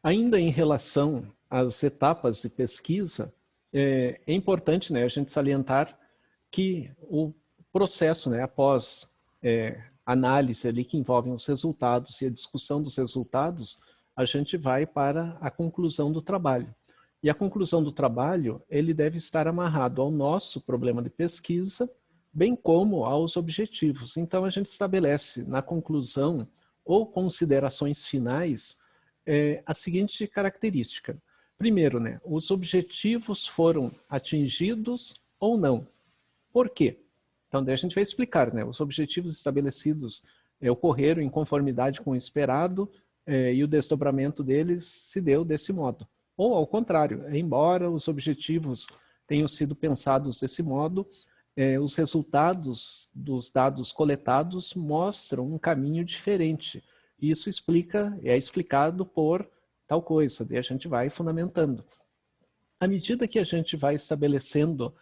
Ainda em relação às etapas de pesquisa, é importante, né, a gente salientar que o processo, né, após análise ali que envolvem os resultados e a discussão dos resultados, a gente vai para a conclusão do trabalho. E a conclusão do trabalho, ele deve estar amarrado ao nosso problema de pesquisa, bem como aos objetivos. Então, a gente estabelece na conclusão ou considerações finais a seguinte característica. Primeiro, né, os objetivos foram atingidos ou não. Por quê? Então, daí a gente vai explicar, né, os objetivos estabelecidos ocorreram em conformidade com o esperado e o desdobramento deles se deu desse modo. Ou, ao contrário, embora os objetivos tenham sido pensados desse modo, os resultados dos dados coletados mostram um caminho diferente. E isso é explicado por tal coisa, daí a gente vai fundamentando. À medida que a gente vai estabelecendo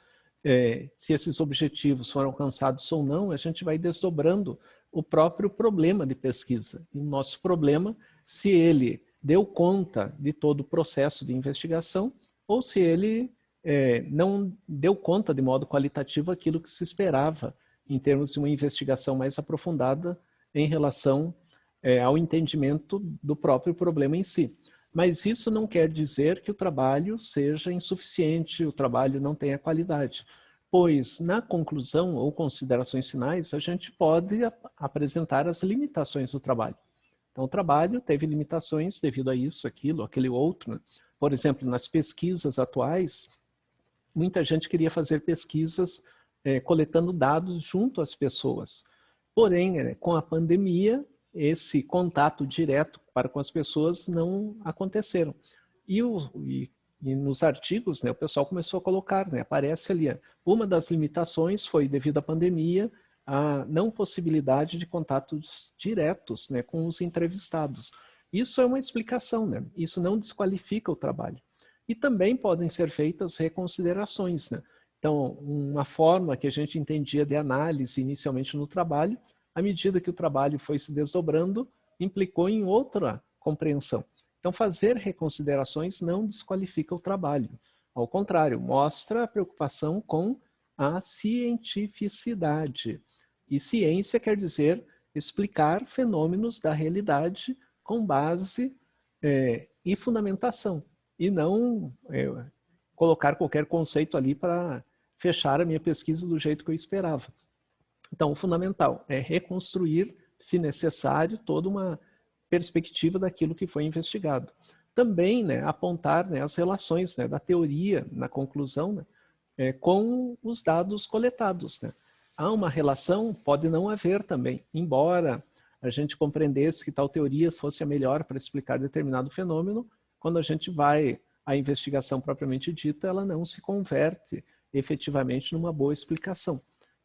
se esses objetivos foram alcançados ou não, a gente vai desdobrando o próprio problema de pesquisa. E o nosso problema, se ele deu conta de todo o processo de investigação ou se ele não deu conta de modo qualitativo aquilo que se esperava em termos de uma investigação mais aprofundada em relação ao entendimento do próprio problema em si. Mas isso não quer dizer que o trabalho seja insuficiente, o trabalho não tenha qualidade, pois na conclusão ou considerações finais a gente pode apresentar as limitações do trabalho. Então o trabalho teve limitações devido a isso, aquilo, aquele outro, né? Por exemplo, nas pesquisas atuais, muita gente queria fazer pesquisas coletando dados junto às pessoas. Porém, com a pandemia, esse contato direto para com as pessoas não aconteceram. E nos artigos, né, o pessoal começou a colocar, né, aparece ali, uma das limitações foi devido à pandemia, a não possibilidade de contatos diretos, né, com os entrevistados. Isso é uma explicação, né? Isso não desqualifica o trabalho. E também podem ser feitas reconsiderações, né? Então, uma forma que a gente entendia de análise inicialmente no trabalho, à medida que o trabalho foi se desdobrando, implicou em outra compreensão. Então, fazer reconsiderações não desqualifica o trabalho. Ao contrário, mostra a preocupação com a cientificidade. E ciência quer dizer explicar fenômenos da realidade com base e fundamentação. E não colocar qualquer conceito ali para fechar a minha pesquisa do jeito que eu esperava. Então, o fundamental é reconstruir, se necessário, toda uma perspectiva daquilo que foi investigado. Também, né, apontar, né, as relações, né, da teoria na conclusão, né, com os dados coletados, né. Há uma relação? Pode não haver também, embora a gente compreendesse que tal teoria fosse a melhor para explicar determinado fenômeno, quando a gente vai à investigação propriamente dita, ela não se converte efetivamente numa boa explicação.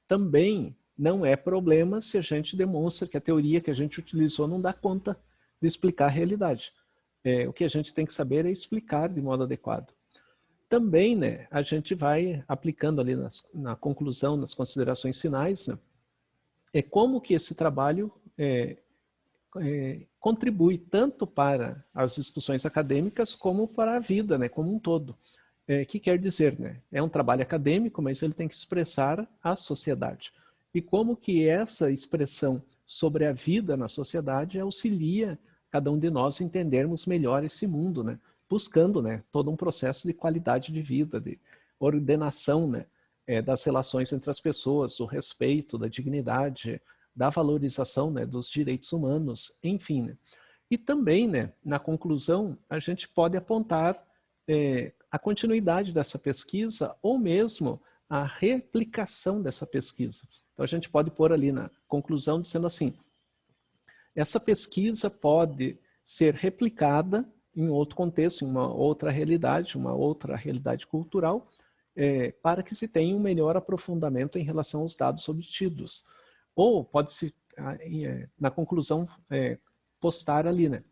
Também não é problema se a gente demonstra que a teoria que a gente utilizou não dá conta de explicar a realidade. O que a gente tem que saber é explicar de modo adequado. Também, né, a gente vai aplicando ali na conclusão, nas considerações finais, né, como que esse trabalho contribui tanto para as discussões acadêmicas como para a vida, né, como um todo. Que quer dizer, né, é um trabalho acadêmico, mas ele tem que expressar a sociedade. E como que essa expressão sobre a vida na sociedade auxilia cada um de nós a entendermos melhor esse mundo, né? Buscando, né, todo um processo de qualidade de vida, de ordenação, né, das relações entre as pessoas, do respeito, da dignidade, da valorização, né, dos direitos humanos, enfim. Né? E também, né, na conclusão, a gente pode apontar a continuidade dessa pesquisa ou mesmo a replicação dessa pesquisa. Então, a gente pode pôr ali na conclusão dizendo assim, essa pesquisa pode ser replicada em outro contexto, em uma outra realidade cultural, para que se tenha um melhor aprofundamento em relação aos dados obtidos. Ou pode-se, na conclusão, postar ali, né?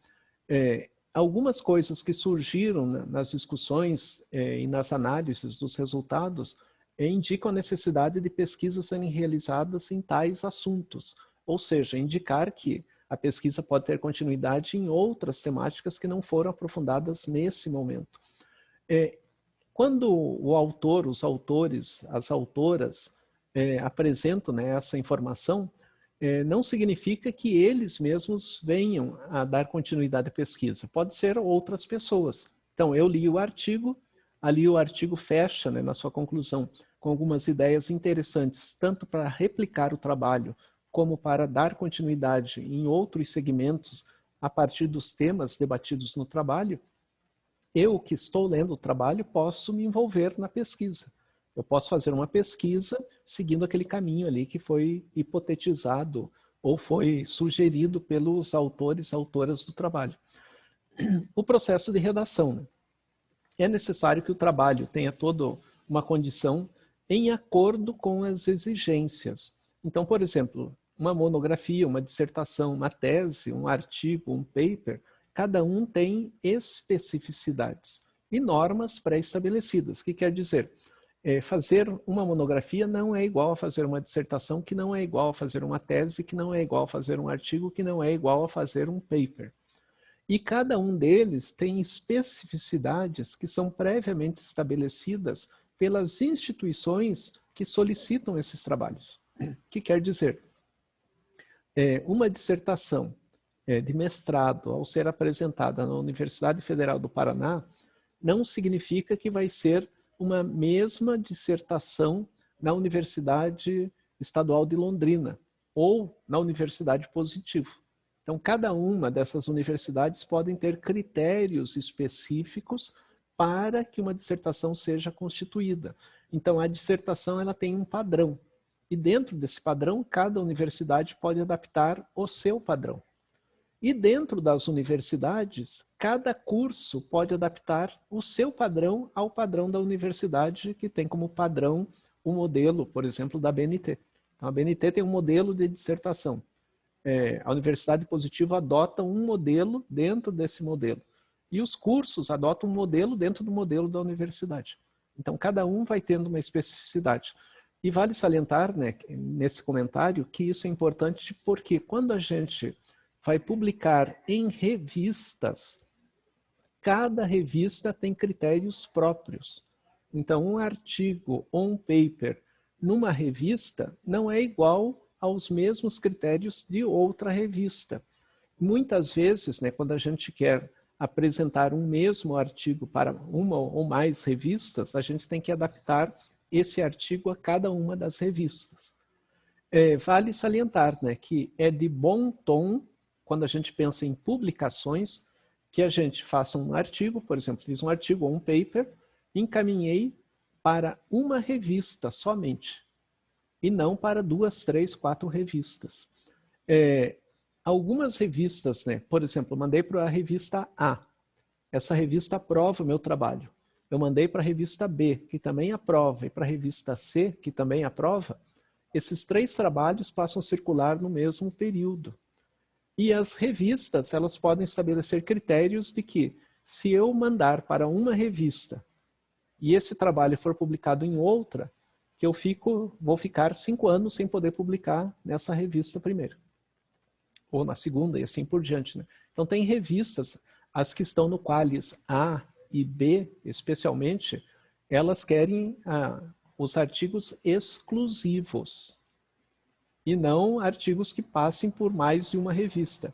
Algumas coisas que surgiram nas discussões e nas análises dos resultados indicam a necessidade de pesquisas serem realizadas em tais assuntos, ou seja, indicar que a pesquisa pode ter continuidade em outras temáticas que não foram aprofundadas nesse momento. Quando o autor, os autores, as autoras apresentam, né, essa informação, não significa que eles mesmos venham a dar continuidade à pesquisa. Pode ser outras pessoas. Então, eu li o artigo, ali o artigo fecha, né, na sua conclusão, com algumas ideias interessantes, tanto para replicar o trabalho, como para dar continuidade em outros segmentos a partir dos temas debatidos no trabalho. Eu que estou lendo o trabalho posso me envolver na pesquisa. Eu posso fazer uma pesquisa seguindo aquele caminho ali que foi hipotetizado ou foi sugerido pelos autores, autoras do trabalho. O processo de redação, né? É necessário que o trabalho tenha toda uma condição em acordo com as exigências. Então, por exemplo, uma monografia, uma dissertação, uma tese, um artigo, um paper, cada um tem especificidades e normas pré-estabelecidas. O que quer dizer? Fazer uma monografia não é igual a fazer uma dissertação, que não é igual a fazer uma tese, que não é igual a fazer um artigo, que não é igual a fazer um paper. E cada um deles tem especificidades que são previamente estabelecidas pelas instituições que solicitam esses trabalhos. O que quer dizer? Uma dissertação de mestrado, ao ser apresentada na Universidade Federal do Paraná, não significa que vai ser uma mesma dissertação na Universidade Estadual de Londrina ou na Universidade Positivo. Então, cada uma dessas universidades podem ter critérios específicos para que uma dissertação seja constituída. Então, a dissertação ela tem um padrão. E dentro desse padrão, cada universidade pode adaptar o seu padrão. E dentro das universidades, cada curso pode adaptar o seu padrão ao padrão da universidade, que tem como padrão o modelo, por exemplo, da BNT. Então, a BNT tem um modelo de dissertação. A Universidade Positiva adota um modelo dentro desse modelo. E os cursos adotam um modelo dentro do modelo da universidade. Então, cada um vai tendo uma especificidade. E vale salientar, né, nesse comentário, que isso é importante porque quando a gente vai publicar em revistas, cada revista tem critérios próprios. Então, um artigo ou um paper numa revista não é igual aos mesmos critérios de outra revista. Muitas vezes, né, quando a gente quer apresentar um mesmo artigo para uma ou mais revistas, a gente tem que adaptar esse artigo a cada uma das revistas. Vale salientar, né, que é de bom tom, quando a gente pensa em publicações, que a gente faça um artigo, por exemplo, fiz um artigo ou um paper, encaminhei para uma revista somente, e não para 2, 3, 4 revistas. Algumas revistas, né, por exemplo, eu mandei para a revista A, essa revista aprova o meu trabalho. Eu mandei para a revista B, que também aprova, e para a revista C, que também aprova. Esses 3 trabalhos passam a circular no mesmo período. E as revistas, elas podem estabelecer critérios de que, se eu mandar para uma revista e esse trabalho for publicado em outra, que eu vou ficar 5 anos sem poder publicar nessa revista primeiro. Ou na segunda, e assim por diante, né? Então, tem revistas, as que estão no Qualis A e B, especialmente, elas querem os artigos exclusivos e não artigos que passem por mais de uma revista.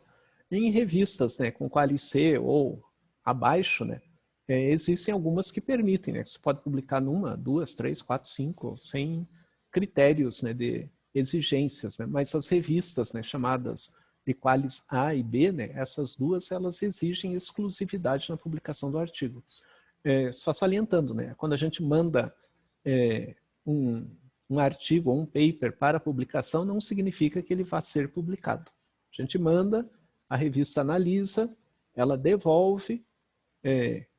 Em revistas, né, com Qualis C ou abaixo, né, existem algumas que permitem, né, que você pode publicar numa, 2, 3, 4, 5, sem critérios, né, de exigências, né, mas as revistas, né, chamadas de Qualis A e B, né, essas duas, elas exigem exclusividade na publicação do artigo. Só salientando, né, quando a gente manda um artigo ou um paper para publicação, não significa que ele vá ser publicado. A gente manda, a revista analisa, ela devolve,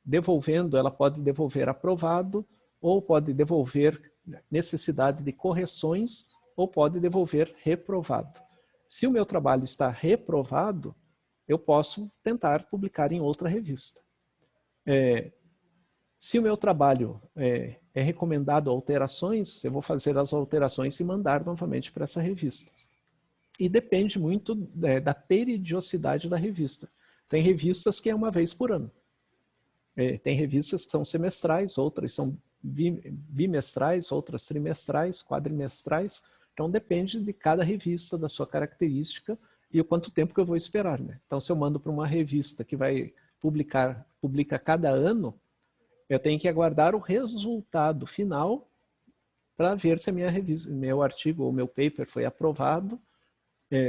devolvendo, ela pode devolver aprovado, ou pode devolver necessidade de correções, ou pode devolver reprovado. Se o meu trabalho está reprovado, eu posso tentar publicar em outra revista. Se o meu trabalho é recomendado alterações, eu vou fazer as alterações e mandar novamente para essa revista. E depende muito da periodicidade da revista. Tem revistas que é uma vez por ano. Tem revistas que são semestrais, outras são bimestrais, outras trimestrais, quadrimestrais. Então depende de cada revista, da sua característica e o quanto tempo que eu vou esperar, né? Então se eu mando para uma revista que vai publica cada ano, eu tenho que aguardar o resultado final para ver se a minha revista, meu artigo ou meu paper foi aprovado,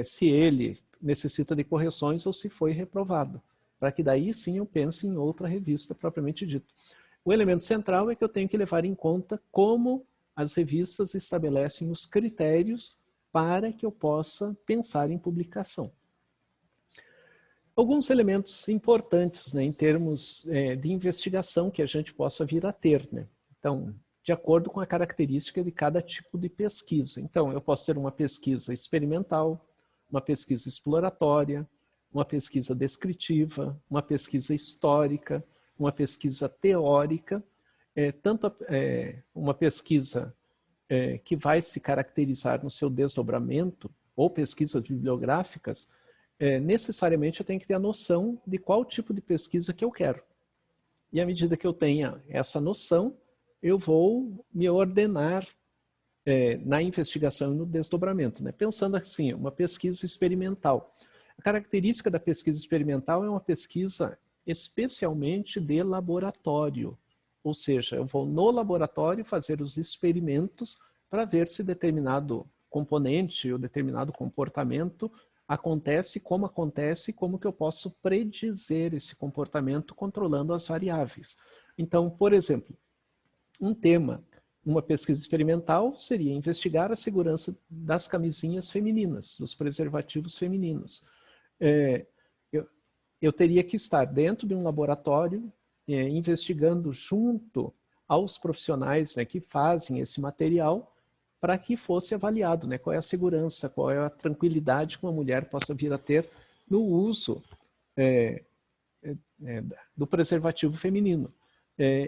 se ele necessita de correções ou se foi reprovado, para que daí sim eu pense em outra revista propriamente dito. O elemento central é que eu tenho que levar em conta como as revistas estabelecem os critérios para que eu possa pensar em publicação. Alguns elementos importantes, né, em termos de investigação que a gente possa vir a ter, né? Então, de acordo com a característica de cada tipo de pesquisa. Então, eu posso ter uma pesquisa experimental, uma pesquisa exploratória, uma pesquisa descritiva, uma pesquisa histórica, uma pesquisa teórica, uma pesquisa que vai se caracterizar no seu desdobramento, ou pesquisas bibliográficas, necessariamente eu tenho que ter a noção de qual tipo de pesquisa que eu quero. E à medida que eu tenha essa noção, eu vou me ordenar na investigação e no desdobramento, né? Pensando assim, uma pesquisa experimental. A característica da pesquisa experimental é uma pesquisa especialmente de laboratório, ou seja, eu vou no laboratório fazer os experimentos para ver se determinado componente ou determinado comportamento acontece, como que eu posso predizer esse comportamento controlando as variáveis. Então, por exemplo, um tema, uma pesquisa experimental seria investigar a segurança das camisinhas femininas, dos preservativos femininos. Eu teria que estar dentro de um laboratório investigando junto aos profissionais, né, que fazem esse material para que fosse avaliado, né, qual é a segurança, qual é a tranquilidade que uma mulher possa vir a ter no uso do preservativo feminino.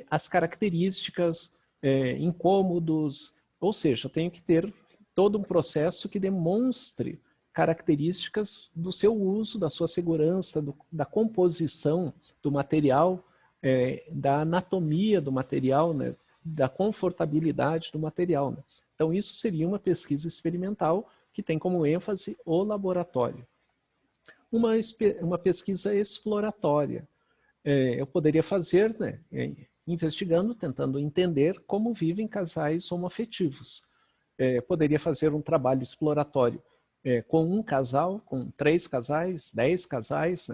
As características, incômodos, ou seja, eu tenho que ter todo um processo que demonstre características do seu uso, da sua segurança, da composição do material, da anatomia do material, né, da confortabilidade do material, né. Então isso seria uma pesquisa experimental que tem como ênfase o laboratório. Uma pesquisa exploratória. Eu poderia fazer, né, investigando, tentando entender como vivem casais homoafetivos. Poderia fazer um trabalho exploratório com um casal, com 3 casais, 10 casais.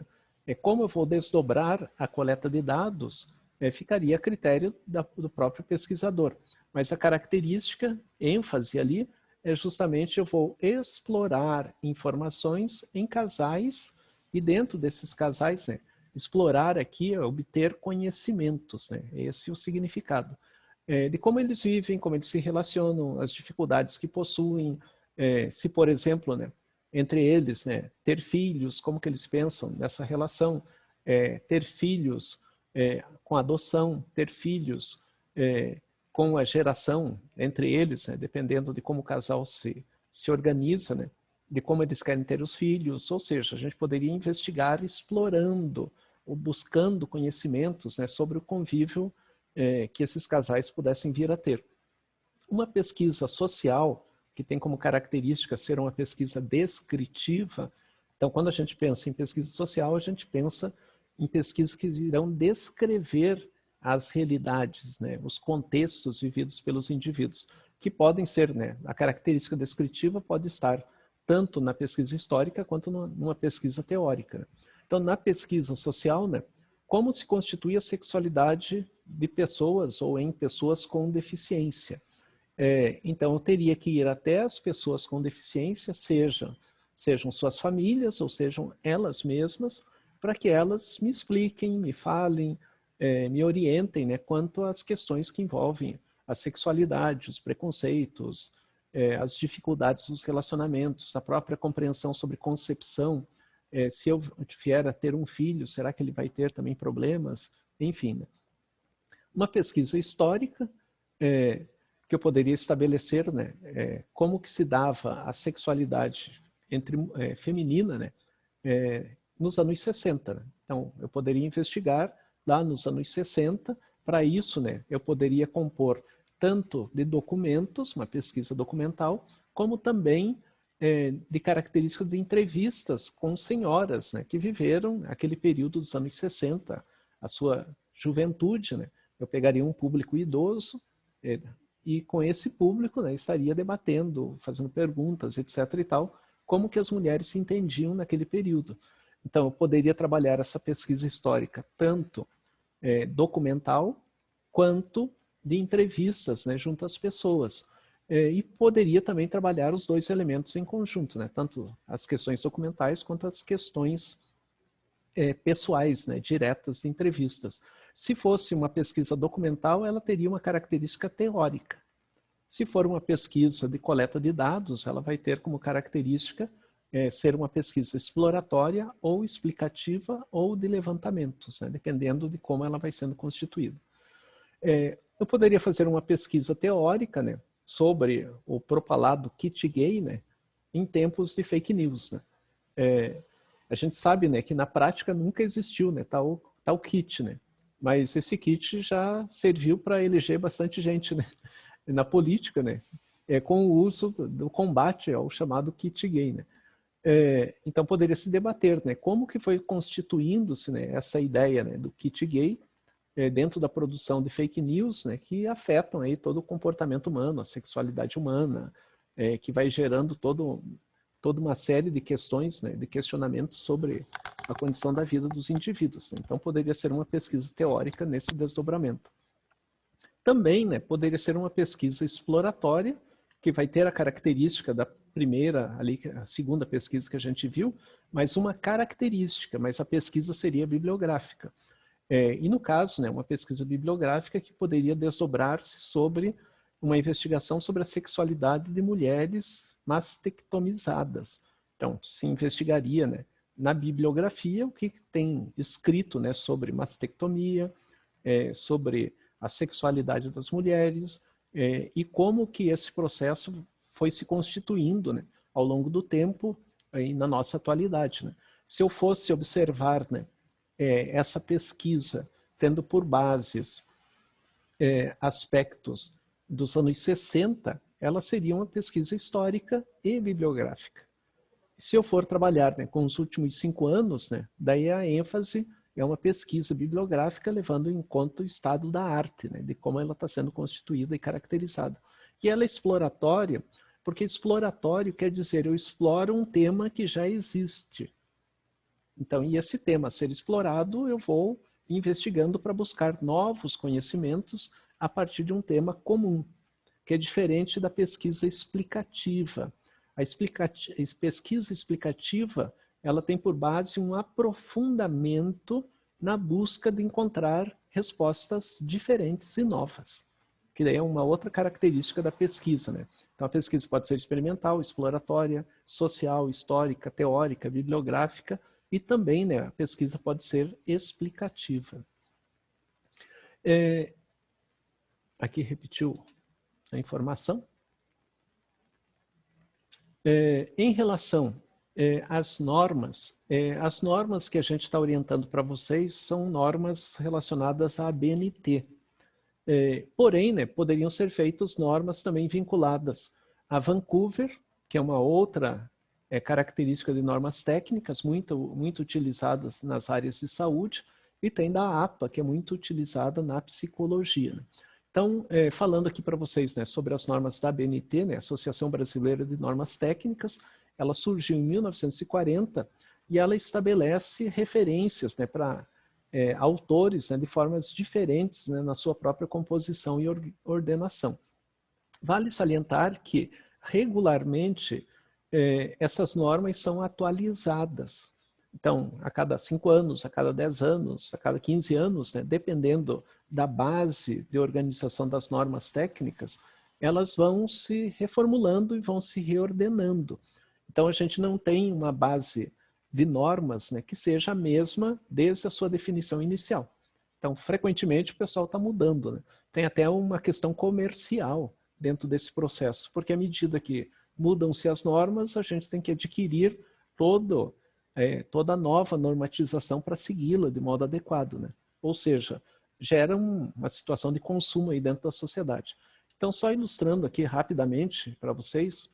Né? Como eu vou desdobrar a coleta de dados, ficaria a critério do próprio pesquisador. Mas a característica, ênfase ali, é justamente eu vou explorar informações em casais e dentro desses casais, né, explorar aqui é obter conhecimentos, né? Esse é o significado. De como eles vivem, como eles se relacionam, as dificuldades que possuem, se, por exemplo, né, entre eles, né, ter filhos, como que eles pensam nessa relação, ter filhos com adoção, ter filhos com a geração entre eles, né, dependendo de como o casal se organiza, né, de como eles querem ter os filhos, ou seja, a gente poderia investigar explorando ou buscando conhecimentos, né, sobre o convívio que esses casais pudessem vir a ter. Uma pesquisa social, que tem como característica ser uma pesquisa descritiva, então quando a gente pensa em pesquisa social, a gente pensa em pesquisas que irão descrever as realidades, né, os contextos vividos pelos indivíduos, que podem ser, né, a característica descritiva pode estar tanto na pesquisa histórica quanto numa pesquisa teórica. Então, na pesquisa social, né, como se constitui a sexualidade de pessoas ou em pessoas com deficiência. Então, eu teria que ir até as pessoas com deficiência, sejam suas famílias ou sejam elas mesmas, para que elas me expliquem, me falem, me orientem, né, quanto às questões que envolvem a sexualidade, os preconceitos, as dificuldades dos relacionamentos, a própria compreensão sobre concepção. Se eu vier a ter um filho, será que ele vai ter também problemas? Enfim, né? Uma pesquisa histórica que eu poderia estabelecer, né, como que se dava a sexualidade feminina, né, nos anos 60. Né? Então, eu poderia investigar lá nos anos 60. Para isso, né, eu poderia compor tanto de documentos, uma pesquisa documental, como também de características de entrevistas com senhoras, né, que viveram aquele período dos anos 60, a sua juventude. Né? Eu pegaria um público idoso e com esse público, né, estaria debatendo, fazendo perguntas, etc. e tal, como que as mulheres se entendiam naquele período. Então, eu poderia trabalhar essa pesquisa histórica tanto documental quanto de entrevistas, né, junto às pessoas. E poderia também trabalhar os dois elementos em conjunto, né, tanto as questões documentais quanto as questões pessoais, né, diretas de entrevistas. Se fosse uma pesquisa documental, ela teria uma característica teórica. Se for uma pesquisa de coleta de dados, ela vai ter como característica ser uma pesquisa exploratória ou explicativa ou de levantamentos, né, dependendo de como ela vai sendo constituída. Eu poderia fazer uma pesquisa teórica, né, sobre o propalado kit gay, né, em tempos de fake news. Né. A gente sabe, né, que na prática nunca existiu, né, tal kit, né, mas esse kit já serviu para eleger bastante gente, né, na política, né, com o uso do combate ao chamado kit gay. Né. Então poderia se debater, né, como que foi constituindo-se, né, essa ideia, né, do kit gay dentro da produção de fake news, né, que afetam aí todo o comportamento humano, a sexualidade humana, que vai gerando toda uma série de questões, né, de questionamentos sobre a condição da vida dos indivíduos. Né. Então poderia ser uma pesquisa teórica nesse desdobramento. Também, né, poderia ser uma pesquisa exploratória, que vai ter a característica da primeira, ali, a segunda pesquisa que a gente viu, mas uma característica, mas a pesquisa seria bibliográfica. E no caso, né, uma pesquisa bibliográfica que poderia desdobrar-se sobre uma investigação sobre a sexualidade de mulheres mastectomizadas. Então, se investigaria, né, na bibliografia o que tem escrito, né, sobre mastectomia, sobre a sexualidade das mulheres e como que esse processo foi se constituindo, né, ao longo do tempo aí na nossa atualidade. Né. Se eu fosse observar, né, essa pesquisa tendo por bases aspectos dos anos 60, ela seria uma pesquisa histórica e bibliográfica. Se eu for trabalhar, né, com os últimos 5 anos, né, daí a ênfase é uma pesquisa bibliográfica levando em conta o estado da arte, né, de como ela está sendo constituída e caracterizada. E ela é exploratória, porque exploratório quer dizer eu exploro um tema que já existe. Então, e esse tema a ser explorado, eu vou investigando para buscar novos conhecimentos a partir de um tema comum, que é diferente da pesquisa explicativa. A pesquisa explicativa, ela tem por base um aprofundamento na busca de encontrar respostas diferentes e novas, que daí é uma outra característica da pesquisa, né? Então, a pesquisa pode ser experimental, exploratória, social, histórica, teórica, bibliográfica, e também, né, a pesquisa pode ser explicativa. Aqui repetiu a informação. Em relação às normas que a gente está orientando para vocês são normas relacionadas à ABNT. Porém, né, poderiam ser feitas normas também vinculadas a Vancouver, que é uma outra característica de normas técnicas muito utilizadas nas áreas de saúde, e tem da APA, que é muito utilizada na psicologia. Né? Então, falando aqui para vocês, né, sobre as normas da ABNT, né, Associação Brasileira de Normas Técnicas, ela surgiu em 1940 e ela estabelece referências, né, para autores, né, de formas diferentes, né, na sua própria composição e ordenação. Vale salientar que, regularmente, essas normas são atualizadas. Então, a cada 5 anos, a cada 10 anos, a cada 15 anos, né, dependendo da base de organização das normas técnicas, elas vão se reformulando e vão se reordenando. Então, a gente não tem uma base de normas, né, que seja a mesma desde a sua definição inicial. Então, frequentemente, o pessoal está mudando. Né? Tem até uma questão comercial dentro desse processo, porque à medida que mudam-se as normas, a gente tem que adquirir toda a nova normatização para segui-la de modo adequado, né? Ou seja, gera uma situação de consumo aí dentro da sociedade. Então, só ilustrando aqui rapidamente para vocês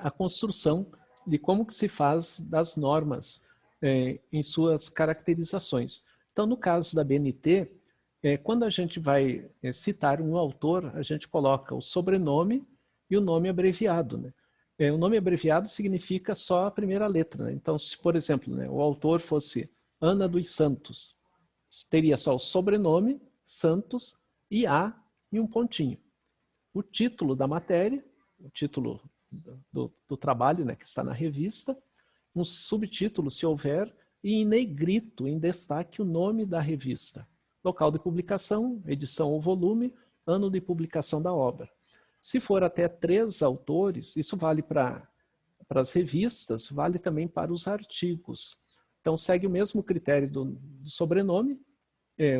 a construção de como que se faz das normas em suas caracterizações. Então, no caso da BNT, quando a gente vai citar um autor, a gente coloca o sobrenome e o nome abreviado, né? O nome abreviado significa só a primeira letra, né? Então, se, por exemplo, né, o autor fosse Ana dos Santos, teria só o sobrenome, Santos, e A e um pontinho. O título da matéria, o título do trabalho, né, que está na revista, um subtítulo, se houver, e em negrito, em destaque, o nome da revista. Local de publicação, edição ou volume, ano de publicação da obra. Se for até 3 autores, isso vale para as revistas, vale também para os artigos. Então, segue o mesmo critério do sobrenome,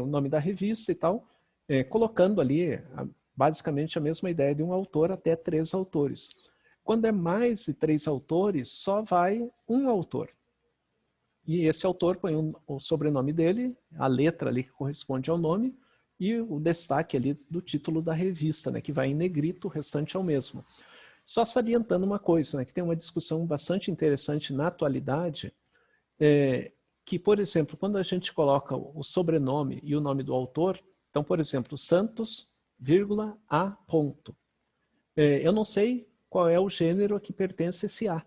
o nome da revista e tal, colocando ali basicamente a mesma ideia de um autor até 3 autores. Quando é mais de 3 autores, só vai um autor. E esse autor põe o sobrenome dele, a letra ali que corresponde ao nome, e o destaque ali do título da revista, né, que vai em negrito, o restante é o mesmo. Só salientando uma coisa, né, que tem uma discussão bastante interessante na atualidade, que, por exemplo, quando a gente coloca o sobrenome e o nome do autor, então, por exemplo, Santos, vírgula, A, ponto. Eu não sei qual é o gênero a que pertence esse A.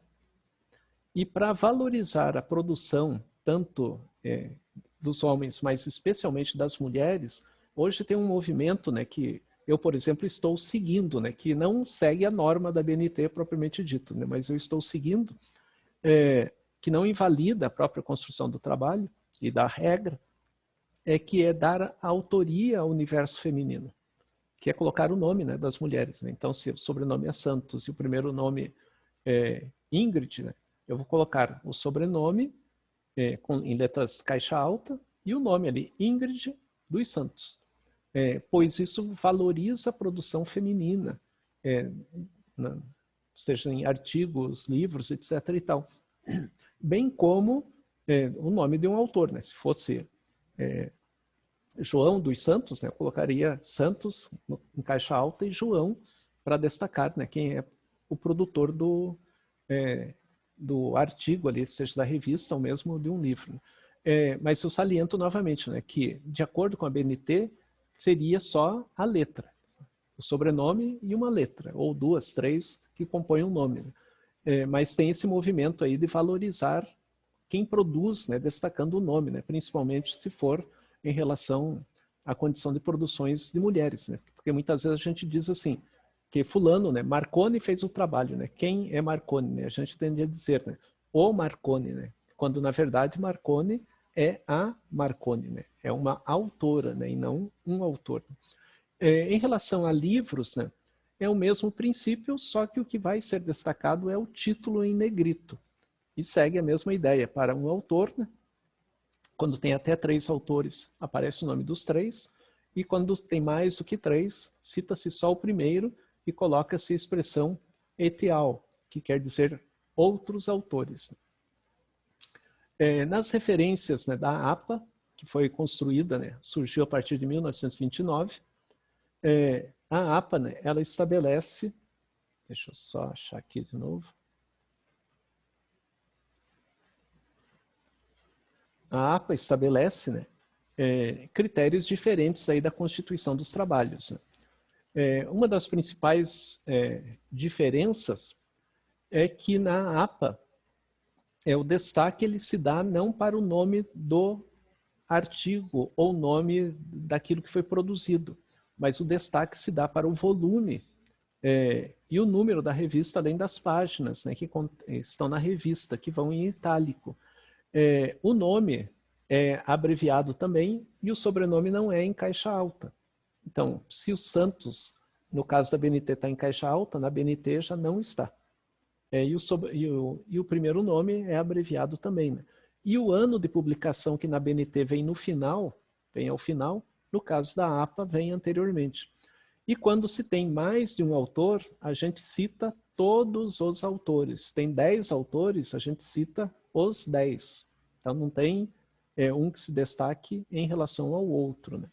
E para valorizar a produção, tanto dos homens, mas especialmente das mulheres, hoje tem um movimento, né, que eu, por exemplo, estou seguindo, né, que não segue a norma da BNT propriamente dito, né, mas eu estou seguindo, que não invalida a própria construção do trabalho e da regra, que é dar a autoria ao universo feminino, que é colocar o nome, né, das mulheres, né? Então, se o sobrenome é Santos e o primeiro nome é Ingrid, né, eu vou colocar o sobrenome em letras caixa alta e o nome ali, Ingrid dos Santos. Pois isso valoriza a produção feminina, seja em artigos, livros, etc. e tal. Bem como o nome de um autor, né? Se fosse João dos Santos, né, eu colocaria Santos em caixa alta e João para destacar, né, quem é o produtor do artigo ali, seja da revista ou mesmo de um livro. Mas eu saliento novamente, né, que de acordo com a BNT seria só a letra, o sobrenome e uma letra, ou 2, 3 que compõem um nome. Né? Mas tem esse movimento aí de valorizar quem produz, né, destacando o nome, né, principalmente se for em relação à condição de produções de mulheres, né? Porque muitas vezes a gente diz assim, que fulano, né, Marconi fez o trabalho, né? Quem é Marconi, né? A gente tende a dizer, né, o Marconi, né? Quando na verdade Marconi é a Marconi, né? É uma autora, né, e não um autor. Em relação a livros, né, é o mesmo princípio, só que o que vai ser destacado é o título em negrito. E segue a mesma ideia para um autor, né? Quando tem até 3 autores, aparece o nome dos 3, e quando tem mais do que 3, cita-se só o primeiro e coloca-se a expressão et al., que quer dizer outros autores. Nas referências, né, da APA, que foi construída, né, surgiu a partir de 1929, a APA, né, ela estabelece, deixa eu só achar aqui de novo, a APA estabelece, né, critérios diferentes aí da constituição dos trabalhos. Né? Uma das principais diferenças é que na APA o destaque ele se dá não para o nome do artigo ou nome daquilo que foi produzido, mas o destaque se dá para o volume e o número da revista, além das páginas, né, que estão na revista, que vão em itálico. O nome é abreviado também e o sobrenome não é em caixa alta. Então, se o Santos, no caso da BNT, está em caixa alta, na BNT já não está. E o primeiro nome é abreviado também. Né? E o ano de publicação que na BNT vem no final, vem ao final, no caso da APA vem anteriormente. E quando se tem mais de um autor, a gente cita todos os autores. Tem 10 autores, a gente cita os 10. Então não tem um que se destaque em relação ao outro, né?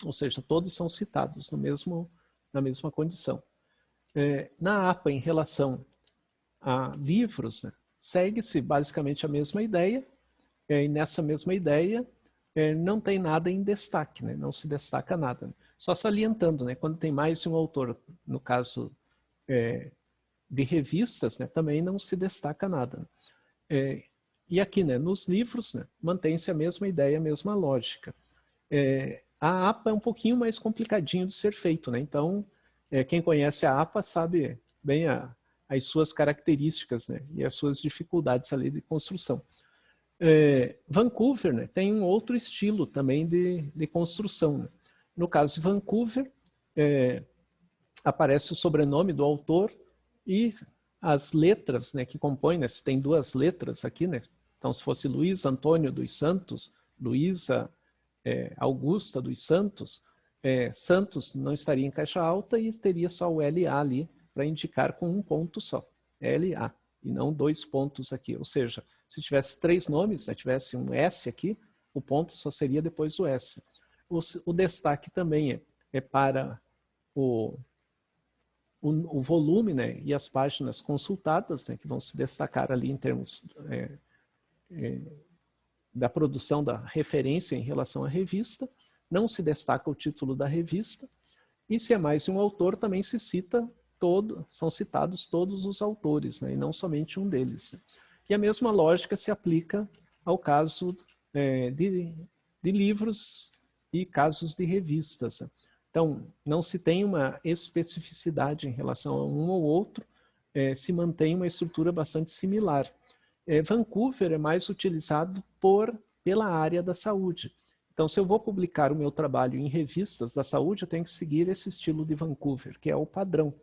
Ou seja, todos são citados na mesma condição. Na APA, em relação a livros, né, segue-se basicamente a mesma ideia, e nessa mesma ideia não tem nada em destaque, né? Não se destaca nada. Né? Só salientando, né? Quando tem mais de um autor, no caso de revistas, né? Também não se destaca nada. E aqui, né? Nos livros, né? Mantém-se a mesma ideia, a mesma lógica. A APA é um pouquinho mais complicadinho de ser feito, né? Então, quem conhece a APA sabe bem as suas características, né? E as suas dificuldades ali de construção. Vancouver, né, tem um outro estilo também de construção. Né? No caso de Vancouver, aparece o sobrenome do autor e as letras, né, que compõem, né, se tem 2 letras aqui, né? Então, se fosse Luiz Antônio dos Santos, Luísa Augusta dos Santos, Santos não estaria em caixa alta e teria só o LA ali para indicar com um ponto só, LA, e não 2 pontos aqui. Ou seja, se tivesse 3 nomes, né, tivesse um S aqui, o ponto só seria depois do S. O destaque também é para o volume, né, e as páginas consultadas, né, que vão se destacar ali em termos da produção da referência em relação à revista. Não se destaca o título da revista. E se é mais de um autor, também se cita são citados todos os autores, né, e não somente um deles. Né. E a mesma lógica se aplica ao caso de livros e casos de revistas. Então, não se tem uma especificidade em relação a um ou outro, se mantém uma estrutura bastante similar. Vancouver é mais utilizado pela área da saúde. Então, se eu vou publicar o meu trabalho em revistas da saúde, eu tenho que seguir esse estilo de Vancouver, que é o padrão.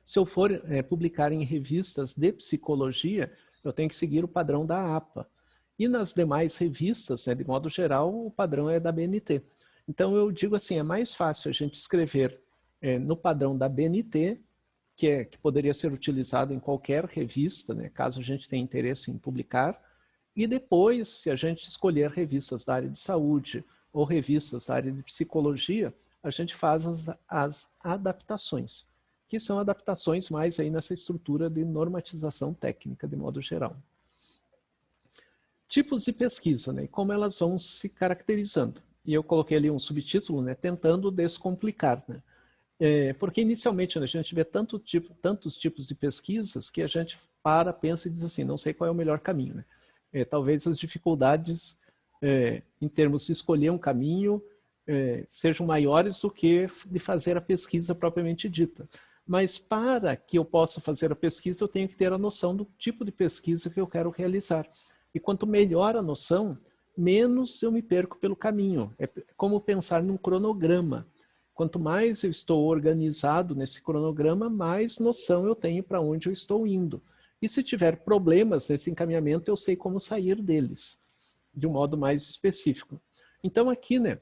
Se eu for publicar em revistas de psicologia, eu tenho que seguir o padrão da APA. E nas demais revistas, né, de modo geral, o padrão é da BNT. Então, eu digo assim, é mais fácil a gente escrever no padrão da BNT, que poderia ser utilizado em qualquer revista, né, caso a gente tenha interesse em publicar, e depois, se a gente escolher revistas da área de saúde ou revistas da área de psicologia, a gente faz as adaptações, que são adaptações mais aí nessa estrutura de normatização técnica, de modo geral. Tipos de pesquisa, né, e como elas vão se caracterizando. E eu coloquei ali um subtítulo, né, tentando descomplicar, né? Porque inicialmente, né, a gente vê tantos tipos de pesquisas que a gente pensa e diz assim, não sei qual é o melhor caminho. Né? Talvez as dificuldades em termos de escolher um caminho sejam maiores do que de fazer a pesquisa propriamente dita. Mas para que eu possa fazer a pesquisa, eu tenho que ter a noção do tipo de pesquisa que eu quero realizar. E quanto melhor a noção, menos eu me perco pelo caminho. É como pensar num cronograma. Quanto mais eu estou organizado nesse cronograma, mais noção eu tenho para onde eu estou indo. E se tiver problemas nesse encaminhamento, eu sei como sair deles, de um modo mais específico. Então aqui, né,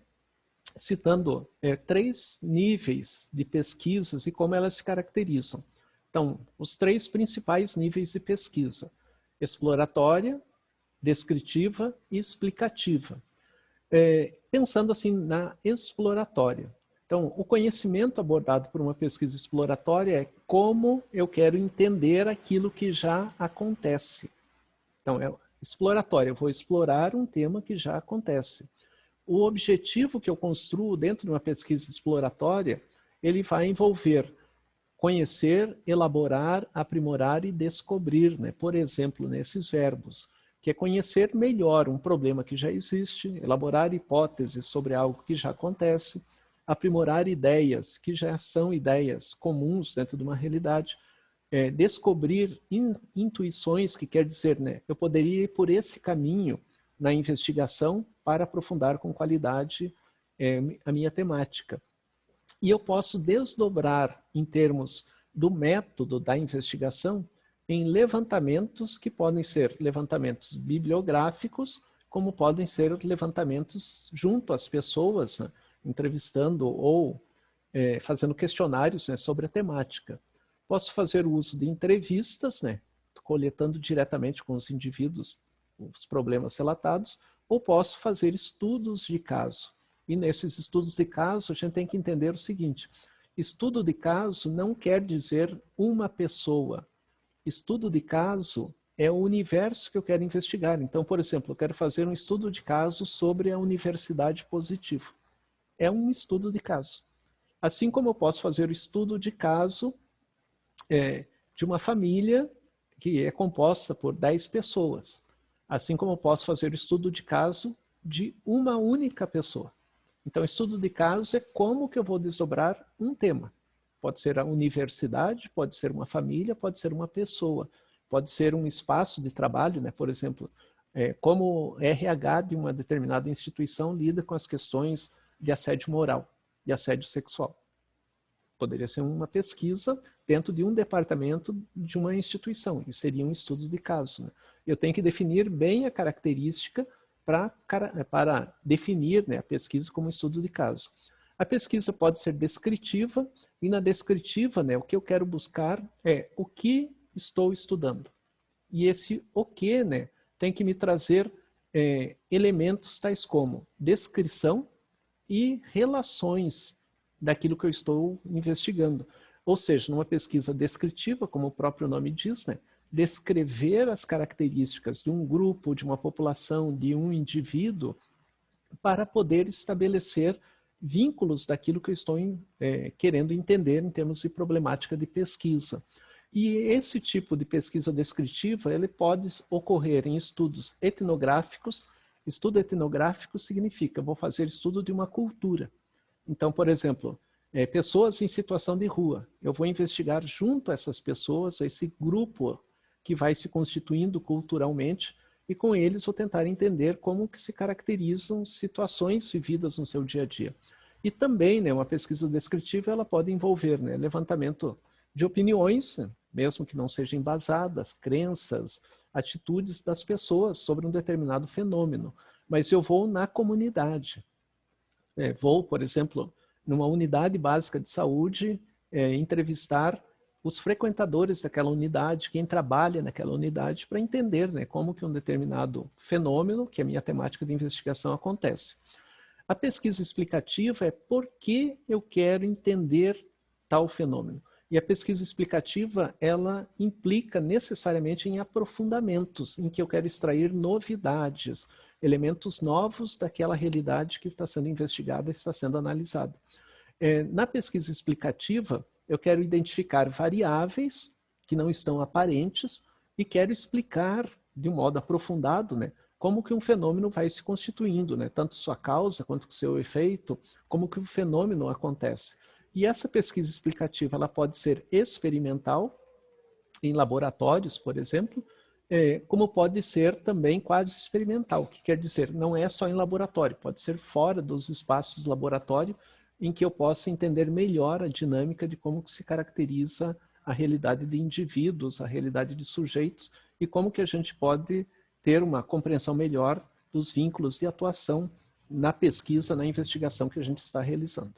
citando 3 níveis de pesquisas e como elas se caracterizam. Então, os 3 principais níveis de pesquisa: exploratória, descritiva e explicativa. Pensando assim na exploratória. Então, o conhecimento abordado por uma pesquisa exploratória é como eu quero entender aquilo que já acontece. Então, é exploratória, eu vou explorar um tema que já acontece. O objetivo que eu construo dentro de uma pesquisa exploratória, ele vai envolver conhecer, elaborar, aprimorar e descobrir, né? Por exemplo, nesses verbos, que é conhecer melhor um problema que já existe, elaborar hipóteses sobre algo que já acontece, aprimorar ideias que já são ideias comuns dentro de uma realidade, descobrir intuições, que quer dizer, né, eu poderia ir por esse caminho na investigação para aprofundar com qualidade a minha temática. E eu posso desdobrar em termos do método da investigação em levantamentos que podem ser levantamentos bibliográficos, como podem ser levantamentos junto às pessoas, né, entrevistando ou fazendo questionários, né, sobre a temática. Posso fazer o uso de entrevistas, né, coletando diretamente com os indivíduos os problemas relatados, ou posso fazer estudos de caso. E nesses estudos de caso, a gente tem que entender o seguinte: estudo de caso não quer dizer uma pessoa. Estudo de caso é o universo que eu quero investigar. Então, por exemplo, eu quero fazer um estudo de caso sobre a universidade positiva. É um estudo de caso. Assim como eu posso fazer o estudo de caso de uma família que é composta por 10 pessoas. Assim como eu posso fazer o estudo de caso de uma única pessoa. Então, estudo de caso é como que eu vou desdobrar um tema. Pode ser a universidade, pode ser uma família, pode ser uma pessoa, pode ser um espaço de trabalho, né? Por exemplo, como RH de uma determinada instituição lida com as questões de assédio moral e assédio sexual. Poderia ser uma pesquisa dentro de um departamento de uma instituição, e seria um estudo de caso, né? Eu tenho que definir bem a característica para definir, né, a pesquisa como estudo de caso. A pesquisa pode ser descritiva, e na descritiva, né, o que eu quero buscar é o que estou estudando. E esse o que, né, tem que me trazer elementos tais como descrição e relações daquilo que eu estou investigando. Ou seja, numa pesquisa descritiva, como o próprio nome diz, né, descrever as características de um grupo, de uma população, de um indivíduo, para poder estabelecer vínculos daquilo que eu estou querendo entender em termos de problemática de pesquisa. E esse tipo de pesquisa descritiva, ele pode ocorrer em estudos etnográficos. Estudo etnográfico significa, vou fazer estudo de uma cultura. Então, por exemplo, pessoas em situação de rua. Eu vou investigar junto a essas pessoas, a esse grupo que vai se constituindo culturalmente, e com eles vou tentar entender como que se caracterizam situações vividas no seu dia a dia. E também, né, uma pesquisa descritiva, ela pode envolver, né, levantamento de opiniões, né, mesmo que não sejam embasadas, crenças, atitudes das pessoas sobre um determinado fenômeno. Mas eu vou na comunidade. Vou, por exemplo, numa unidade básica de saúde, entrevistar os frequentadores daquela unidade, quem trabalha naquela unidade, para entender, né, como que um determinado fenômeno, que é a minha temática de investigação, acontece. A pesquisa explicativa é por que eu quero entender tal fenômeno. E a pesquisa explicativa, ela implica necessariamente em aprofundamentos, em que eu quero extrair novidades, elementos novos daquela realidade que está sendo investigada, está sendo analisada. Na pesquisa explicativa, eu quero identificar variáveis que não estão aparentes e quero explicar de um modo aprofundado, né, como que um fenômeno vai se constituindo, né, tanto sua causa quanto seu efeito, como que o fenômeno acontece. E essa pesquisa explicativa, ela pode ser experimental, em laboratórios, por exemplo, como pode ser também quase experimental, que quer dizer, não é só em laboratório, pode ser fora dos espaços do laboratório, em que eu possa entender melhor a dinâmica de como se caracteriza a realidade de indivíduos, a realidade de sujeitos, e como que a gente pode ter uma compreensão melhor dos vínculos de atuação na pesquisa, na investigação que a gente está realizando.